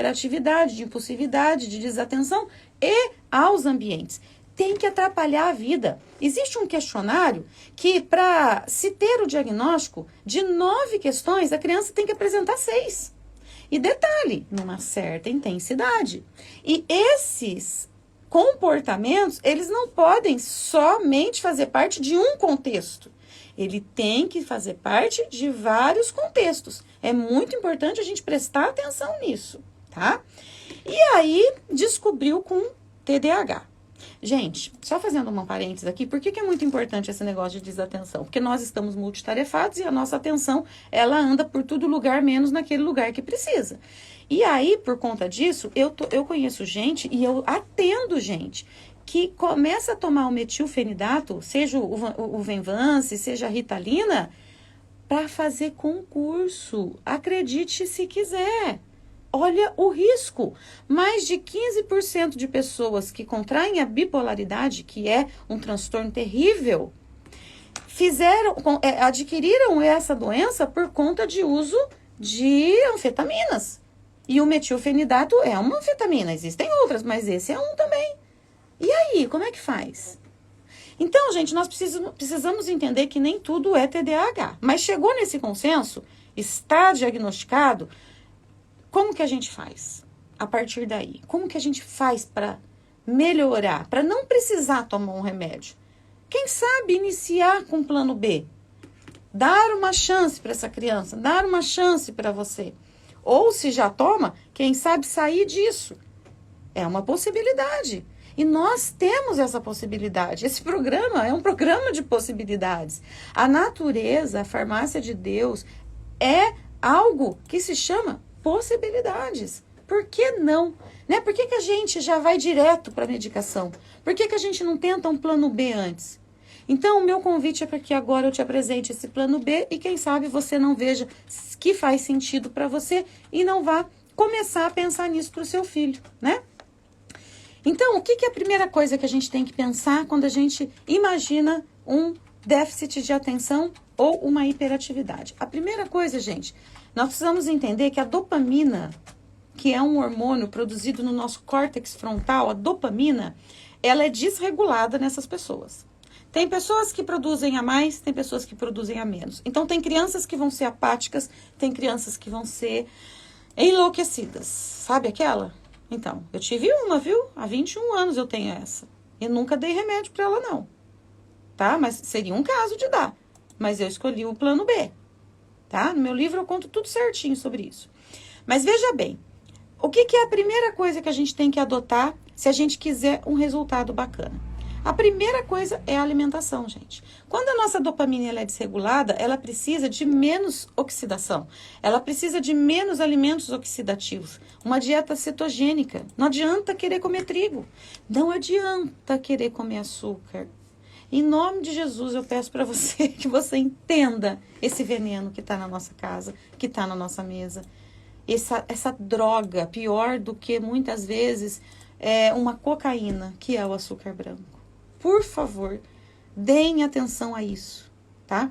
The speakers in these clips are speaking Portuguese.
hiperatividade, de impulsividade, de desatenção e aos ambientes. Tem que atrapalhar a vida. Existe um questionário que, para se ter o diagnóstico, de 9 questões, a criança tem que apresentar 6. E detalhe, numa certa intensidade. E esses comportamentos, eles não podem somente fazer parte de um contexto. Ele tem que fazer parte de vários contextos. É muito importante a gente prestar atenção nisso, tá? E aí, descobriu com TDAH. Gente, só fazendo uma parênteses aqui, por que é muito importante esse negócio de desatenção? Porque nós estamos multitarefados e a nossa atenção, ela anda por todo lugar, menos naquele lugar que precisa. E aí, por conta disso, eu conheço gente e eu atendo gente que começa a tomar o metilfenidato, seja o Venvance, seja a Ritalina, para fazer concurso. Acredite se quiser. Olha o risco. Mais de 15% de pessoas que contraem a bipolaridade, que é um transtorno terrível, adquiriram essa doença por conta de uso de anfetaminas. E o metilfenidato é uma anfetamina. Existem outras, mas esse é um também. E aí, como é que faz? Então, gente, nós precisamos entender que nem tudo é TDAH. Mas chegou nesse consenso, está diagnosticado. Como que a gente faz a partir daí? Como que a gente faz para melhorar, para não precisar tomar um remédio? Quem sabe iniciar com plano B? Dar uma chance para essa criança, dar uma chance para você. Ou se já toma, quem sabe sair disso. É uma possibilidade. E nós temos essa possibilidade. Esse programa é um programa de possibilidades. A natureza, a farmácia de Deus, é algo que se chama possibilidades. Por que não? Né? Por que a gente já vai direto para a medicação? Por que a gente não tenta um plano B antes? Então, o meu convite é para que agora eu te apresente esse plano B e quem sabe você não veja que faz sentido para você e não vá começar a pensar nisso para o seu filho, né? Então, o que é a primeira coisa que a gente tem que pensar quando a gente imagina um déficit de atenção ou uma hiperatividade? A primeira coisa, gente, nós precisamos entender que a dopamina, que é um hormônio produzido no nosso córtex frontal, a dopamina, ela é desregulada nessas pessoas. Tem pessoas que produzem a mais, tem pessoas que produzem a menos. Então, tem crianças que vão ser apáticas, tem crianças que vão ser enlouquecidas. Sabe aquela? Então, eu tive uma, viu? Há 21 anos eu tenho essa. E nunca dei remédio para ela, não. Tá? Mas seria um caso de dar. Mas eu escolhi o plano B. Tá? No meu livro eu conto tudo certinho sobre isso. Mas veja bem, o que é a primeira coisa que a gente tem que adotar se a gente quiser um resultado bacana? A primeira coisa é a alimentação, gente. Quando a nossa dopamina ela é desregulada, ela precisa de menos oxidação. Ela precisa de menos alimentos oxidativos. Uma dieta cetogênica. Não adianta querer comer trigo. Não adianta querer comer açúcar. Em nome de Jesus, eu peço para você que você entenda esse veneno que está na nossa casa, que está na nossa mesa. Essa droga, pior do que muitas vezes uma cocaína, que é o açúcar branco. Por favor, deem atenção a isso, tá?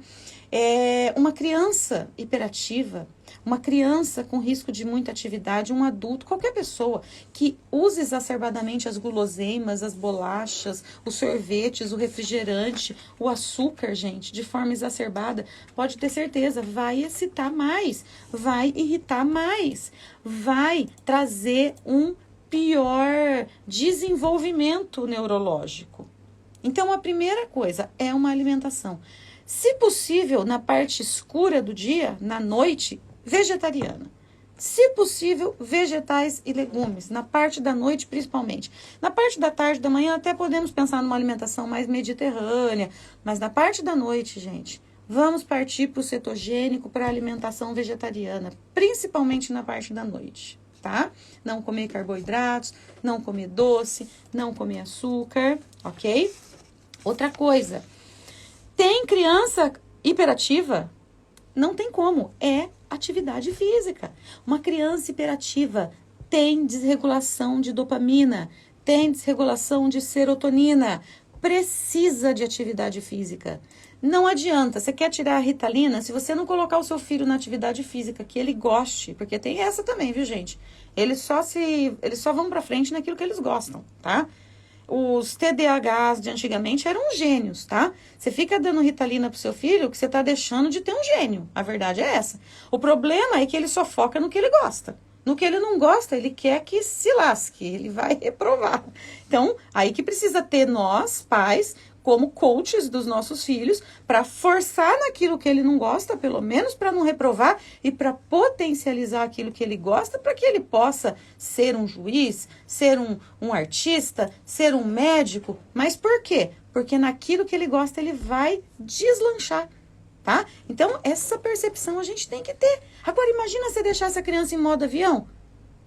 Uma criança hiperativa, uma criança com risco de muita atividade, um adulto, qualquer pessoa que use exacerbadamente as guloseimas, as bolachas, os sorvetes, o refrigerante, o açúcar, gente, de forma exacerbada, pode ter certeza, vai excitar mais, vai irritar mais, vai trazer um pior desenvolvimento neurológico. Então, a primeira coisa é uma alimentação. Se possível, na parte escura do dia, na noite, vegetariana. Se possível, vegetais e legumes, na parte da noite principalmente. Na parte da tarde, da manhã, até podemos pensar numa alimentação mais mediterrânea, mas na parte da noite, gente, vamos partir para o cetogênico, para a alimentação vegetariana, principalmente na parte da noite, tá? Não comer carboidratos, não comer doce, não comer açúcar, ok? Outra coisa, tem criança hiperativa? Não tem como, é atividade física. Uma criança hiperativa tem desregulação de dopamina, tem desregulação de serotonina, precisa de atividade física. Não adianta, você quer tirar a Ritalina, se você não colocar o seu filho na atividade física, que ele goste, porque tem essa também, viu, gente? Eles só vão pra frente naquilo que eles gostam, tá? Os TDAHs de antigamente eram gênios, tá? Você fica dando Ritalina pro seu filho que você tá deixando de ter um gênio. A verdade é essa. O problema é que ele só foca no que ele gosta. No que ele não gosta, ele quer que se lasque, ele vai reprovar. Então, aí que precisa ter nós, pais, como coaches dos nossos filhos, para forçar naquilo que ele não gosta, pelo menos para não reprovar, e para potencializar aquilo que ele gosta, para que ele possa ser um juiz, ser um artista, ser um médico. Mas por quê? Porque naquilo que ele gosta, ele vai deslanchar. Tá? Então, essa percepção a gente tem que ter. Agora, imagina você deixar essa criança em modo avião.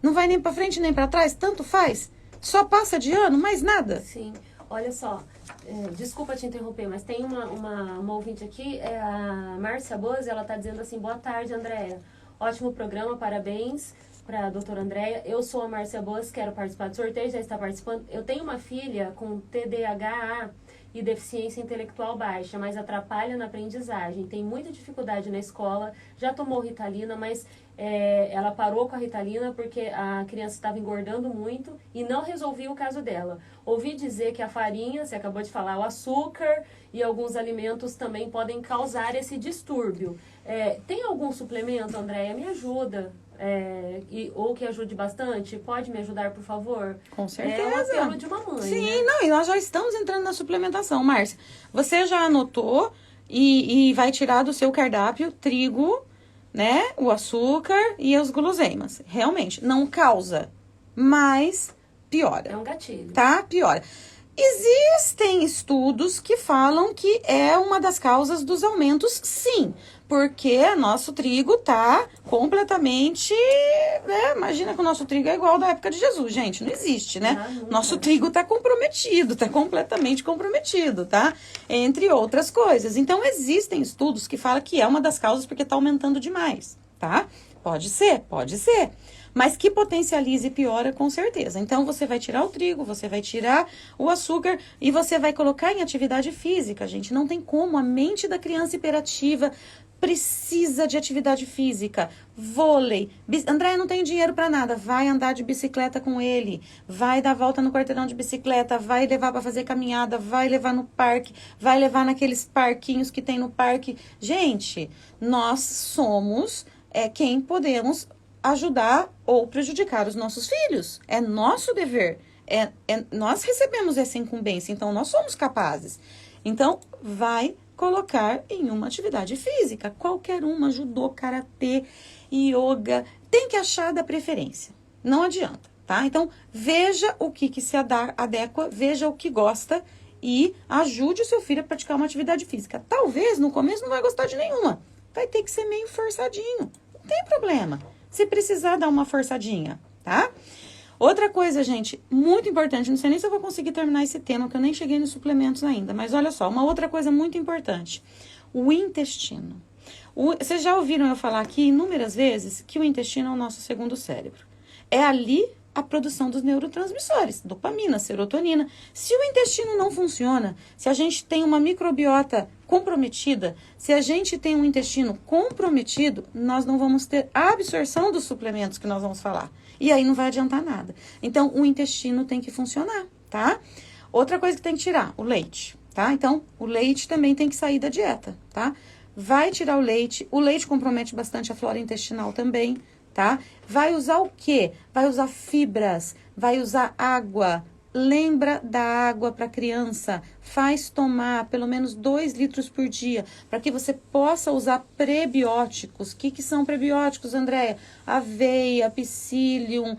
Não vai nem para frente nem para trás, tanto faz. Só passa de ano, mais nada. Sim. Olha só, desculpa te interromper, mas tem uma ouvinte aqui, a Márcia Boas, ela está dizendo assim, boa tarde, Andréia. Ótimo programa, parabéns para a doutora Andréia. Eu sou a Márcia Boas, quero participar do sorteio, já está participando. Eu tenho uma filha com TDAH e deficiência intelectual baixa, mas atrapalha na aprendizagem. Tem muita dificuldade na escola, já tomou Ritalina, mas ela parou com a Ritalina porque a criança estava engordando muito e não resolvia o caso dela. Ouvi dizer que a farinha, você acabou de falar, o açúcar e alguns alimentos também podem causar esse distúrbio. Tem algum suplemento, Andréia? Me ajuda. Ou que ajude bastante? Pode me ajudar, por favor? Com certeza. É um apelo de uma mãe, Sim, né? não, e nós já estamos entrando na suplementação, Márcia. Você já anotou e vai tirar do seu cardápio trigo, né, o açúcar e as guloseimas. Realmente, não causa, mas piora. É um gatilho. Tá? Piora. Existem estudos que falam que é uma das causas dos aumentos, sim. Porque nosso trigo tá completamente... imagina que o nosso trigo é igual da época de Jesus, gente. Não existe, né? Nosso trigo tá comprometido, tá completamente comprometido, tá? Entre outras coisas. Então, existem estudos que falam que é uma das causas porque tá aumentando demais, tá? Pode ser, pode ser. Mas que potencializa e piora com certeza. Então, você vai tirar o trigo, você vai tirar o açúcar e você vai colocar em atividade física, gente. Não tem como. A mente da criança hiperativa precisa de atividade física. Vôlei. André, não tenho dinheiro para nada. Vai andar de bicicleta com ele. Vai dar volta no quarteirão de bicicleta. Vai levar para fazer caminhada. Vai levar no parque. Vai levar naqueles parquinhos que tem no parque. Gente, nós somos quem podemos ajudar ou prejudicar os nossos filhos. É nosso dever. Nós recebemos essa incumbência, então nós somos capazes. Então, vai colocar em uma atividade física. Qualquer uma, judô, karatê, yoga. Tem que achar da preferência. Não adianta, tá? Então, veja o que se adequa, veja o que gosta e ajude o seu filho a praticar uma atividade física. Talvez, no começo, não vai gostar de nenhuma. Vai ter que ser meio forçadinho. Não tem problema. Se precisar dar uma forçadinha, tá? Outra coisa, gente, muito importante, não sei nem se eu vou conseguir terminar esse tema, porque eu nem cheguei nos suplementos ainda, mas olha só, uma outra coisa muito importante, o intestino. Vocês já ouviram eu falar aqui inúmeras vezes que o intestino é o nosso segundo cérebro. É ali a produção dos neurotransmissores, dopamina, serotonina. Se o intestino não funciona, se a gente tem uma microbiota comprometida, se a gente tem um intestino comprometido, nós não vamos ter a absorção dos suplementos que nós vamos falar. E aí não vai adiantar nada. Então, o intestino tem que funcionar, tá? Outra coisa que tem que tirar, o leite, tá? Então, o leite também tem que sair da dieta, tá? Vai tirar o leite compromete bastante a flora intestinal também, tá? Vai usar o quê? Vai usar fibras, vai usar água. Lembra da água para criança. Faz tomar pelo menos 2 litros por dia, para que você possa usar prebióticos. O que são prebióticos, Andréia? Aveia, psyllium,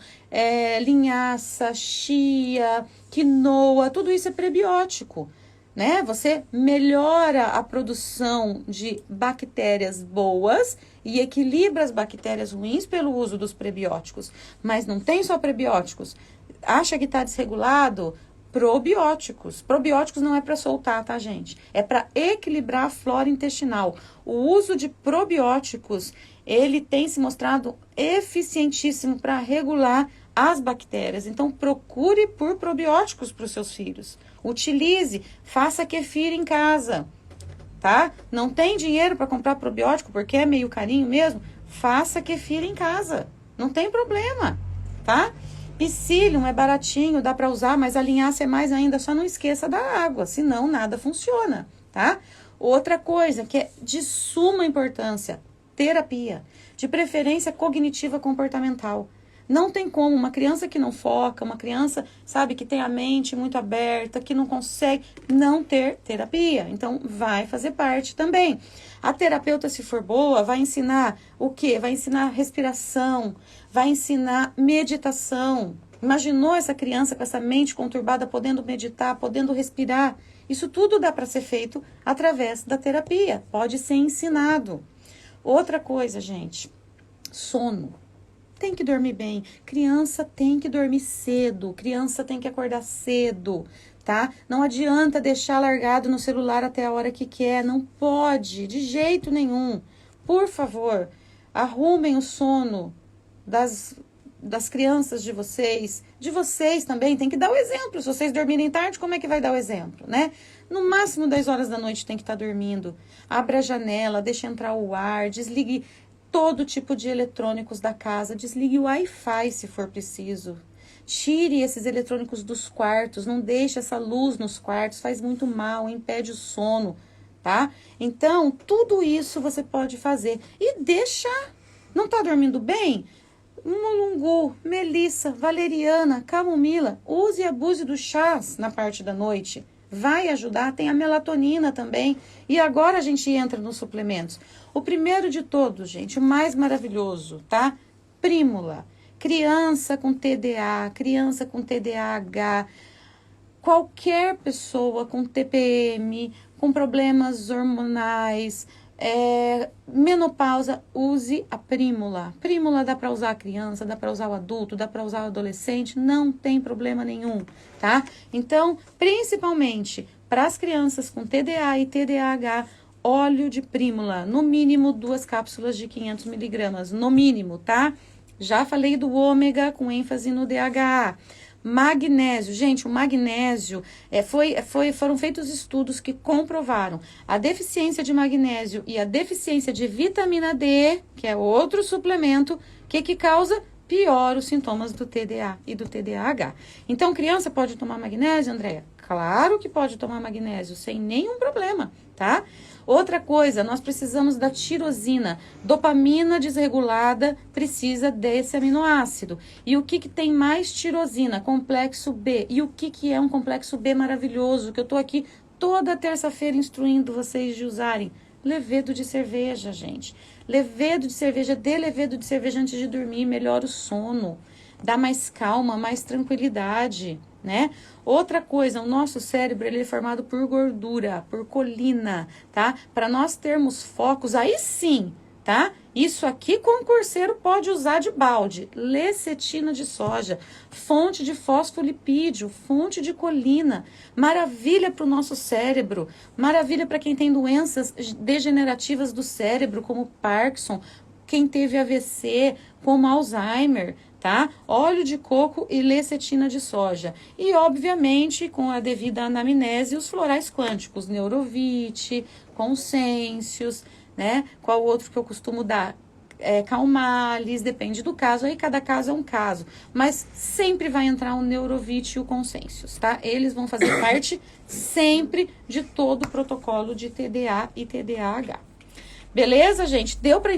linhaça, chia, quinoa, tudo isso é prebiótico. Né? Você melhora a produção de bactérias boas e equilibra as bactérias ruins pelo uso dos prebióticos. Mas não tem só prebióticos. Acha que está desregulado? Probióticos. Probióticos não é para soltar, tá, gente? É para equilibrar a flora intestinal. O uso de probióticos, ele tem se mostrado eficientíssimo para regular as bactérias. Então, procure por probióticos para os seus filhos. Utilize, faça kefir em casa, tá? Não tem dinheiro para comprar probiótico porque é meio carinho mesmo? Faça kefir em casa, não tem problema, tá? Psyllium é baratinho, dá para usar, mas a linhaça é mais ainda, só não esqueça da água, senão nada funciona, tá? Outra coisa que é de suma importância, terapia, de preferência cognitiva comportamental. Não tem como, uma criança que não foca, uma criança, sabe, que tem a mente muito aberta, que não consegue não ter terapia. Então, vai fazer parte também. A terapeuta, se for boa, vai ensinar o quê? Vai ensinar respiração, vai ensinar meditação. Imaginou essa criança com essa mente conturbada, podendo meditar, podendo respirar? Isso tudo dá para ser feito através da terapia. Pode ser ensinado. Outra coisa, gente, sono. Tem que dormir bem. Criança tem que dormir cedo. Criança tem que acordar cedo, tá? Não adianta deixar largado no celular até a hora que quer. Não pode, de jeito nenhum. Por favor, arrumem o sono das crianças de vocês. De vocês também, tem que dar o exemplo. Se vocês dormirem tarde, como é que vai dar o exemplo, né? No máximo 10 horas da noite tem que estar dormindo. Abra a janela, deixe entrar o ar, desligue todo tipo de eletrônicos da casa, desligue o Wi-Fi se for preciso. Tire esses eletrônicos dos quartos, não deixe essa luz nos quartos, faz muito mal, impede o sono, tá? Então, tudo isso você pode fazer. E deixa, não tá dormindo bem? Mulungu, melissa, valeriana, camomila, use e abuse dos chás na parte da noite. Vai ajudar, tem a melatonina também. E agora a gente entra nos suplementos. O primeiro de todos, gente, o mais maravilhoso, tá? Prímula. Criança com TDA, criança com TDAH, qualquer pessoa com TPM, com problemas hormonais, menopausa, use a prímula. Prímula dá para usar a criança, dá para usar o adulto, dá para usar o adolescente, não tem problema nenhum, tá? Então, principalmente para as crianças com TDA e TDAH, óleo de prímula, no mínimo 2 cápsulas de 500 miligramas, no mínimo, tá? Já falei do ômega com ênfase no DHA. Magnésio, gente, o magnésio, foram feitos estudos que comprovaram a deficiência de magnésio e a deficiência de vitamina D, que é outro suplemento, que causa? Piora os sintomas do TDA e do TDAH. Então, criança pode tomar magnésio, Andréia? Claro que pode tomar magnésio, sem nenhum problema, tá? Outra coisa, nós precisamos da tirosina. Dopamina desregulada precisa desse aminoácido. E o que tem mais tirosina? Complexo B. E o que é um complexo B maravilhoso? Que eu tô aqui toda terça-feira instruindo vocês de usarem. Levedo de cerveja, gente. Levedo de cerveja, dê levedo de cerveja antes de dormir, melhora o sono. Dá mais calma, mais tranquilidade, né? Outra coisa, o nosso cérebro ele é formado por gordura, por colina, tá? Para nós termos focos, aí sim, tá? Isso aqui concurseiro pode usar de balde. Lecetina de soja, fonte de fosfolipídio, fonte de colina. Maravilha para o nosso cérebro, maravilha para quem tem doenças degenerativas do cérebro, como Parkinson, quem teve AVC, como Alzheimer, tá? Óleo de coco e lecetina de soja. E, obviamente, com a devida anamnese, os florais quânticos, Neurovite, Consciencius, né? Qual outro que eu costumo dar? Calmales, depende do caso, aí cada caso é um caso. Mas sempre vai entrar o Neurovite e o Consciencius, tá? Eles vão fazer parte sempre de todo o protocolo de TDA e TDAH. Beleza, gente? Deu para